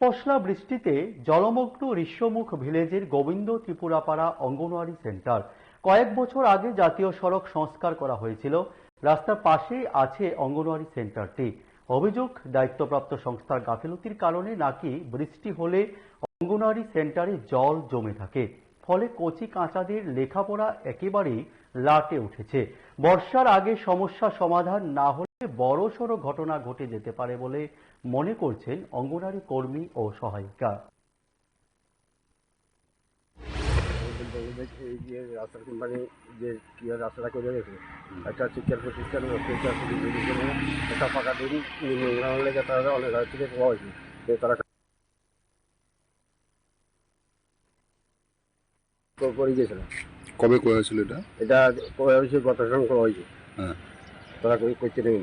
পশলা বৃষ্টিতে জলমগ্ন ঋষ্যমুখ ভিলেজের গোবিন্দ ত্রিপুরাপাড়া অঙ্গনওয়াড়ি সেন্টার। কয়েক বছর আগে জাতীয় সড়ক সংস্কার করা হয়েছিল। রাস্তার পাশেই আছে অঙ্গনওয়াড়ি সেন্টারটি। অভিযোগ, দায়িত্বপ্রাপ্ত সংস্থার গাফিলতির কারণে নাকি বৃষ্টি হলে অঙ্গনওয়াড়ি সেন্টারে জল জমে থাকে। ফলে কচি কাঁচাদের লেখাপড়া একেবারেই লাটে উঠেছে। বর্ষার আগে সমস্যা সমাধান না হলে বড়সড় ঘটনা ঘটে যেতে পারে বলে মনে করছেন অঙ্গনওয়াড়ি কর্মী ও সহায়িকা। এই যে রাস্তার কোম্পানি যে কি রাস্তাটা করে গেছে একটা শিক্ষার প্রতিষ্ঠান একটা ফাঁকা দিন লেগে তারা অনেক রাত থেকে পাওয়া হয়েছে তারা করে গিয়েছিল। কবে করা হয়েছিল এটা? এটা কবে হয়েছে? গত সঙ্গে করা হয়েছে। হ্যাঁ, তারা করছে নেই।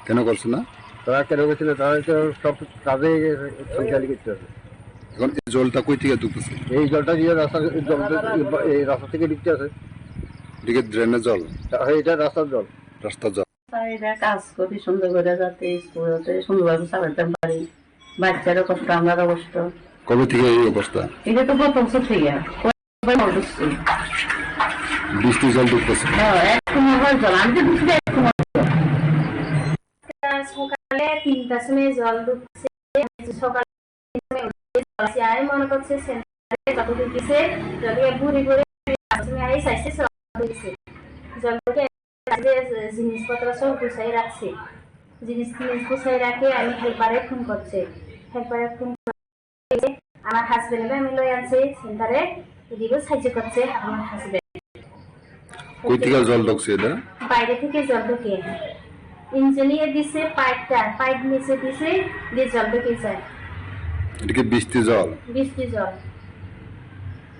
কেন করছে না? তারা কেন করছিল? তারা তো সব কাজে সঞ্চালিত করতে হবে। এখন এই জলটা কই থেকে ঢুকতেছে? এই জলটা দিয়ে রাস্তা এই রাস্তা থেকে ঢুকতে আছে। এদিকে ড্রেনের জল, এটা রাস্তার জল। রাস্তার জল। কাজ করি সুন্দর করে, যাতে স্কুলতে সুন্দরভাবে চালাতে পারি। বাচ্চারও কষ্ট, আমরাও কষ্ট। কবে থেকে এই অবস্থা? এটা তো গত বছর থেকে বৃষ্টির জল ঢুকতেছে। জল আমি সকালে 3টার সময় জল ঢুকছে। সকালে আমি মনে করছে কত ঢুকছে, যদি ঘুরে ঘুরে জলকে জিনিসপত্র সব গুছাই রাখছে। জিনিস গুছাই রাখে আমি হেল্পারে ফোন করছে। হেল্পারে ফোন করে আমার হাজবেন্ডকে আমি লই আনছি সেন্টারে। এদিকেও সাহায্য করছে আমার হাজবেন্ড। কই থেকে জল ঢুকছে? এটা বাইরে থেকে জল ঢুকে ইঞ্জিনিয়ার দিছে, পাইপ নিচে দিছে, দিয়ে জল ঢুকে যায়। এদিকে বৃষ্টি জল,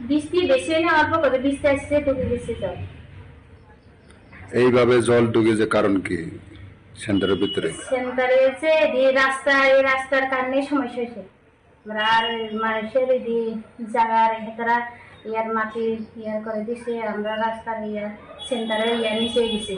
বৃষ্টি বেশি না অল্প করে বৃষ্টি আসছে, ঢুকে গেছে জল। এইভাবে জল ঢুকে যে কারণ কি? সেন্টারের ভিতরে সেন্টারে যে এই রাস্তার কারণে সমস্যা হয়েছে। আর মানুষের জায়গার তারা ইয়ার মাটি ইয়ার করে দিছে, আমরা রাস্তার সেন্টারে নিচে গেছি।